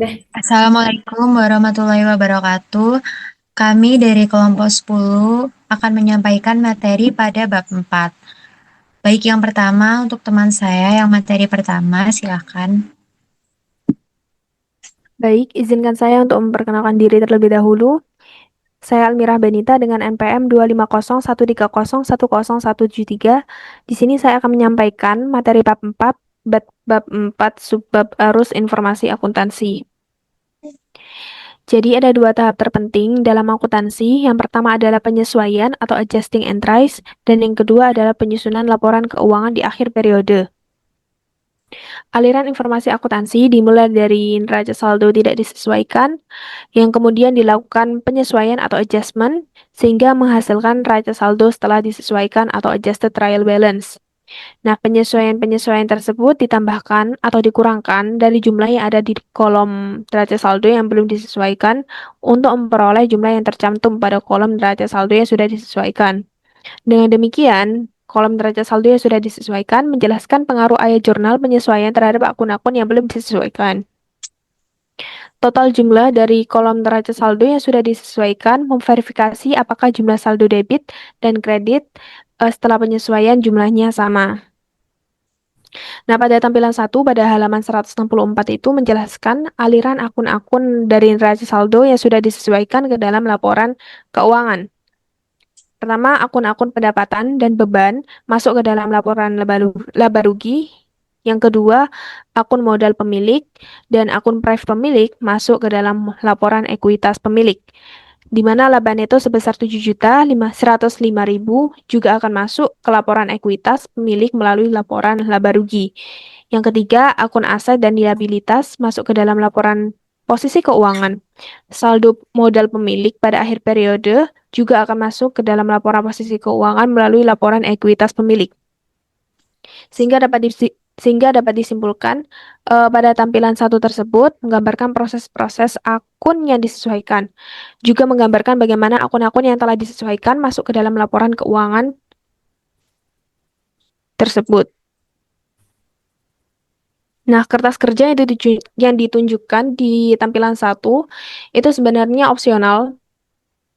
Deh. Assalamualaikum warahmatullahi wabarakatuh. Kami dari kelompok 10 akan menyampaikan materi pada bab 4. Baik, yang pertama untuk teman saya yang materi pertama, silakan. Baik, izinkan saya untuk memperkenalkan diri terlebih dahulu. Saya Almirah Benita dengan NPM 25013010173. Di sini saya akan menyampaikan materi bab 4, bab 4 subbab arus informasi akuntansi. Jadi ada dua tahap terpenting dalam akuntansi. Yang pertama adalah penyesuaian atau adjusting entries, dan yang kedua adalah penyusunan laporan keuangan di akhir periode. Aliran informasi akuntansi dimulai dari neraca saldo tidak disesuaikan, yang kemudian dilakukan penyesuaian atau adjustment, sehingga menghasilkan neraca saldo setelah disesuaikan atau adjusted trial balance. Nah, penyesuaian-penyesuaian tersebut ditambahkan atau dikurangkan dari jumlah yang ada di kolom neraca saldo yang belum disesuaikan untuk memperoleh jumlah yang tercantum pada kolom neraca saldo yang sudah disesuaikan. Dengan demikian, kolom neraca saldo yang sudah disesuaikan menjelaskan pengaruh ayat jurnal penyesuaian terhadap akun-akun yang belum disesuaikan. Total jumlah dari kolom neraca saldo yang sudah disesuaikan memverifikasi apakah jumlah saldo debit dan kredit setelah penyesuaian jumlahnya sama. Nah, pada tampilan 1 pada halaman 164 itu menjelaskan aliran akun-akun dari neraca saldo yang sudah disesuaikan ke dalam laporan keuangan. Pertama, akun-akun pendapatan dan beban masuk ke dalam laporan laba rugi. Yang kedua, akun modal pemilik dan akun prive pemilik masuk ke dalam laporan ekuitas pemilik, di mana laba neto sebesar 7.105.000 juga akan masuk ke laporan ekuitas pemilik melalui laporan laba rugi. Yang ketiga, akun aset dan liabilitas masuk ke dalam laporan posisi keuangan. Saldo modal pemilik pada akhir periode juga akan masuk ke dalam laporan posisi keuangan melalui laporan ekuitas pemilik. Sehingga dapat disimpulkan pada tampilan satu tersebut menggambarkan proses-proses akun yang disesuaikan. Juga menggambarkan bagaimana akun-akun yang telah disesuaikan masuk ke dalam laporan keuangan tersebut. Nah, kertas kerja yang ditunjukkan di tampilan satu itu sebenarnya opsional,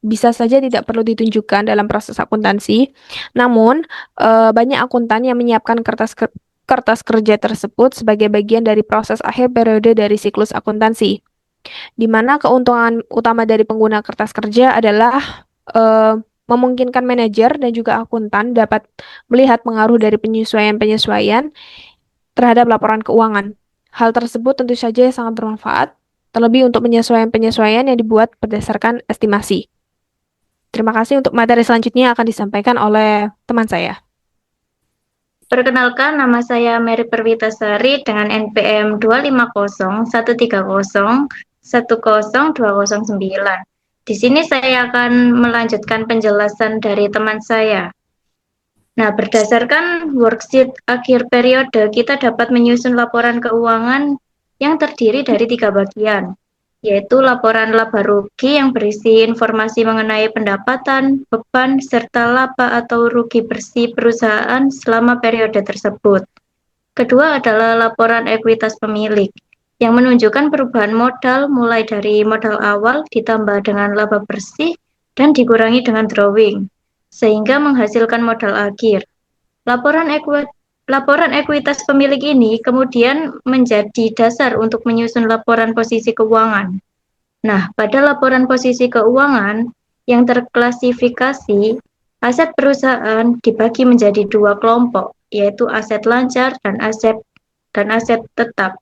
bisa saja tidak perlu ditunjukkan dalam proses akuntansi. Namun, banyak akuntan yang menyiapkan kertas kerja tersebut sebagai bagian dari proses akhir periode dari siklus akuntansi, di mana keuntungan utama dari pengguna kertas kerja adalah eh, memungkinkan manajer dan juga akuntan dapat melihat pengaruh dari penyesuaian-penyesuaian terhadap laporan keuangan. Hal tersebut tentu saja sangat bermanfaat, terlebih untuk penyesuaian-penyesuaian yang dibuat berdasarkan estimasi. Terima kasih. Untuk materi selanjutnya akan disampaikan oleh teman saya. Perkenalkan, nama saya Mary Perwitasari dengan NPM 25013010209. Di sini saya akan melanjutkan penjelasan dari teman saya. Nah, berdasarkan worksheet akhir periode, kita dapat menyusun laporan keuangan yang terdiri dari 3 bagian, yaitu laporan laba rugi yang berisi informasi mengenai pendapatan, beban, serta laba atau rugi bersih perusahaan selama periode tersebut. Kedua adalah laporan ekuitas pemilik, yang menunjukkan perubahan modal mulai dari modal awal ditambah dengan laba bersih dan dikurangi dengan drawing, sehingga menghasilkan modal akhir. Laporan Laporan ekuitas pemilik ini kemudian menjadi dasar untuk menyusun laporan posisi keuangan. Nah, pada laporan posisi keuangan yang terklasifikasi, aset perusahaan dibagi menjadi 2 kelompok, yaitu aset lancar dan aset tetap.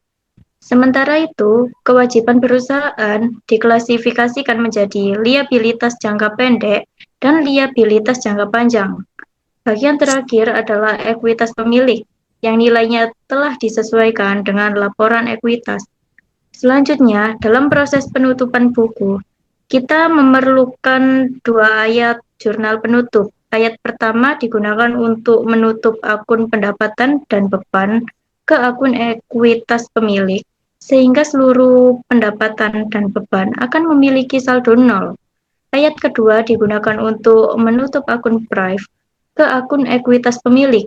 Sementara itu, kewajiban perusahaan diklasifikasikan menjadi liabilitas jangka pendek dan liabilitas jangka panjang. Bagian terakhir adalah ekuitas pemilik, yang nilainya telah disesuaikan dengan laporan ekuitas. Selanjutnya, dalam proses penutupan buku, kita memerlukan 2 ayat jurnal penutup. Ayat pertama digunakan untuk menutup akun pendapatan dan beban ke akun ekuitas pemilik, sehingga seluruh pendapatan dan beban akan memiliki saldo nol. Ayat kedua digunakan untuk menutup akun Prive ke akun ekuitas pemilik.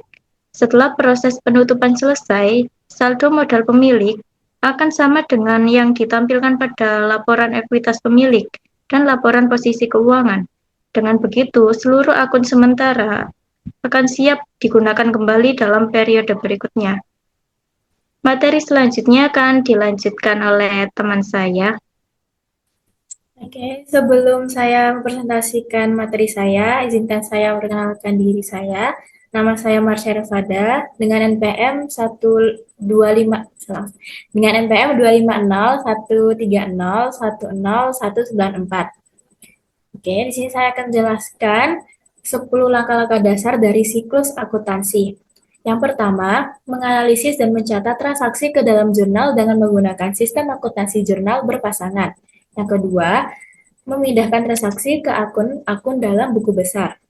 Setelah proses penutupan selesai, saldo modal pemilik akan sama dengan yang ditampilkan pada laporan ekuitas pemilik dan laporan posisi keuangan. Dengan begitu, seluruh akun sementara akan siap digunakan kembali dalam periode berikutnya. Materi selanjutnya akan dilanjutkan oleh teman saya. Oke, sebelum saya mempresentasikan materi saya, izinkan saya memperkenalkan diri saya. Nama saya Marsha Rafada dengan NPM 125 salah. Dengan NPM 25013010194. Oke, di sini saya akan jelaskan 10 langkah-langkah dasar dari siklus akuntansi. Yang pertama, menganalisis dan mencatat transaksi ke dalam jurnal dengan menggunakan sistem akuntansi jurnal berpasangan. Yang kedua, memindahkan transaksi ke akun-akun dalam buku besar.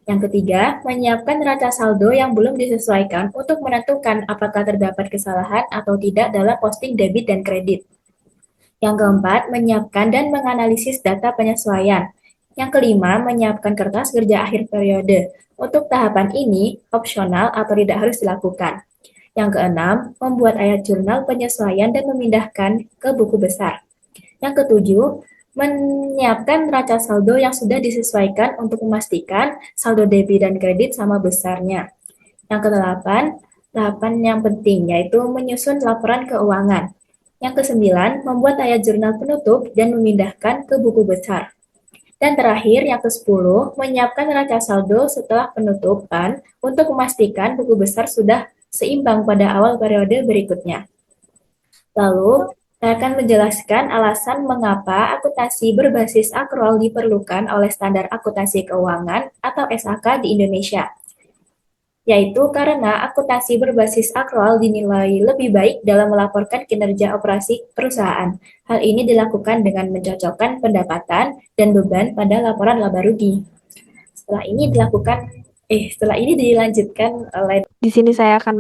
Yang ketiga, menyiapkan neraca saldo yang belum disesuaikan untuk menentukan apakah terdapat kesalahan atau tidak dalam posting debit dan kredit. Yang keempat, menyiapkan dan menganalisis data penyesuaian. Yang kelima, menyiapkan kertas kerja akhir periode. Untuk tahapan ini, opsional atau tidak harus dilakukan. Yang keenam, membuat ayat jurnal penyesuaian dan memindahkan ke buku besar. Yang ketujuh, menyiapkan neraca saldo yang sudah disesuaikan untuk memastikan saldo debit dan kredit sama besarnya. Yang kedelapan, tahapan yang penting yaitu menyusun laporan keuangan. Yang kesembilan, membuat ayat jurnal penutup dan memindahkan ke buku besar. Dan terakhir, yang ke-10, menyiapkan neraca saldo setelah penutupan untuk memastikan buku besar sudah seimbang pada awal periode berikutnya. Lalu, saya akan menjelaskan alasan mengapa akuntansi berbasis akrual diperlukan oleh Standar Akuntansi Keuangan atau SAK di Indonesia. Yaitu karena akuntansi berbasis akrual dinilai lebih baik dalam melaporkan kinerja operasi perusahaan. Hal ini dilakukan dengan mencocokkan pendapatan dan beban pada laporan laba rugi. Setelah ini dilanjutkan oleh Di sini saya akan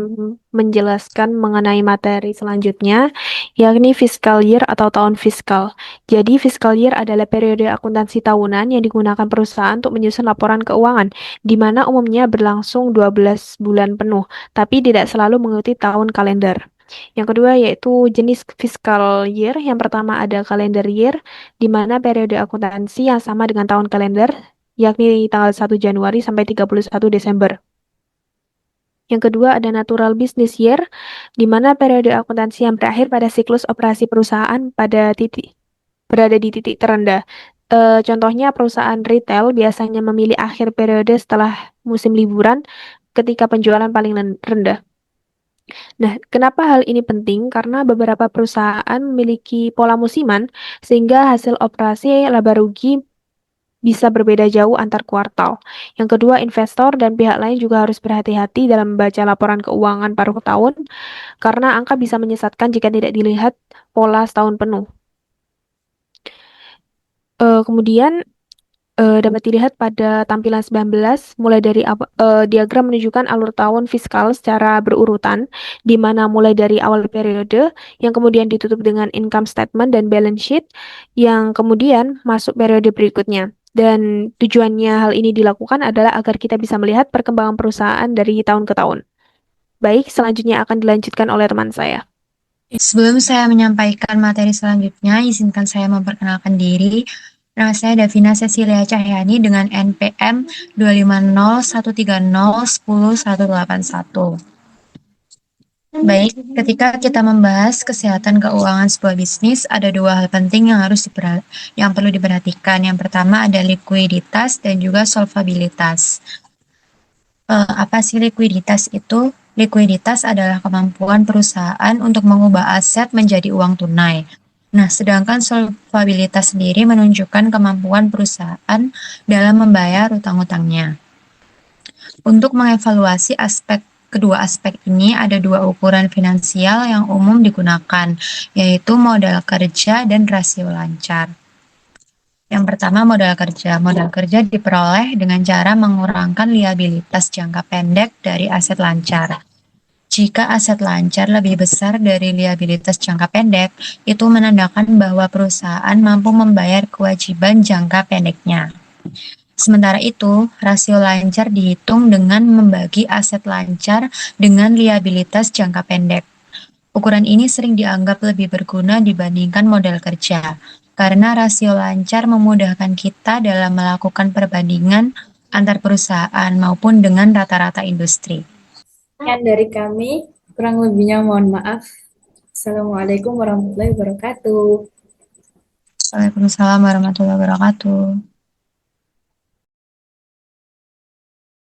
menjelaskan mengenai materi selanjutnya, yakni fiscal year atau tahun fiskal. Jadi, fiscal year adalah periode akuntansi tahunan yang digunakan perusahaan untuk menyusun laporan keuangan, di mana umumnya berlangsung 12 bulan penuh, tapi tidak selalu mengikuti tahun kalender. Yang kedua yaitu jenis fiscal year. Yang pertama ada calendar year, di mana periode akuntansi yang sama dengan tahun kalender, yakni tanggal 1 Januari sampai 31 Desember. Yang kedua ada natural business year, di mana periode akuntansi yang berakhir pada siklus operasi perusahaan berada di titik terendah. Contohnya perusahaan retail biasanya memilih akhir periode setelah musim liburan ketika penjualan paling rendah. Nah, kenapa hal ini penting? Karena beberapa perusahaan memiliki pola musiman, sehingga hasil operasi laba rugi bisa berbeda jauh antar kuartal. Yang kedua, investor dan pihak lain juga harus berhati-hati dalam membaca laporan keuangan paruh tahun, karena angka bisa menyesatkan jika tidak dilihat pola setahun penuh. Kemudian, dapat dilihat pada tampilan 19, mulai dari diagram menunjukkan alur tahun fiskal secara berurutan, di mana mulai dari awal periode, yang kemudian ditutup dengan income statement dan balance sheet, yang kemudian masuk periode berikutnya. Dan tujuannya hal ini dilakukan adalah agar kita bisa melihat perkembangan perusahaan dari tahun ke tahun. Baik, selanjutnya akan dilanjutkan oleh teman saya. Sebelum saya menyampaikan materi selanjutnya, izinkan saya memperkenalkan diri. Nama saya Davina Cecilia Cahyani dengan NPM 25013010181. Baik, ketika kita membahas kesehatan keuangan sebuah bisnis, ada dua hal penting yang perlu diperhatikan. Yang pertama ada likuiditas dan juga solvabilitas. Apa sih likuiditas itu? Likuiditas adalah kemampuan perusahaan untuk mengubah aset menjadi uang tunai. Nah, sedangkan solvabilitas sendiri menunjukkan kemampuan perusahaan dalam membayar utang-utangnya. Untuk mengevaluasi kedua aspek ini, ada dua ukuran finansial yang umum digunakan, yaitu modal kerja dan rasio lancar. Yang pertama, modal kerja. Modal kerja diperoleh dengan cara mengurangkan liabilitas jangka pendek dari aset lancar. Jika aset lancar lebih besar dari liabilitas jangka pendek, itu menandakan bahwa perusahaan mampu membayar kewajiban jangka pendeknya. Sementara itu, rasio lancar dihitung dengan membagi aset lancar dengan liabilitas jangka pendek. Ukuran ini sering dianggap lebih berguna dibandingkan model kerja, karena rasio lancar memudahkan kita dalam melakukan perbandingan antar perusahaan maupun dengan rata-rata industri. Sekian dari kami, kurang lebihnya mohon maaf. Assalamualaikum warahmatullahi wabarakatuh. Waalaikumsalam warahmatullahi wabarakatuh.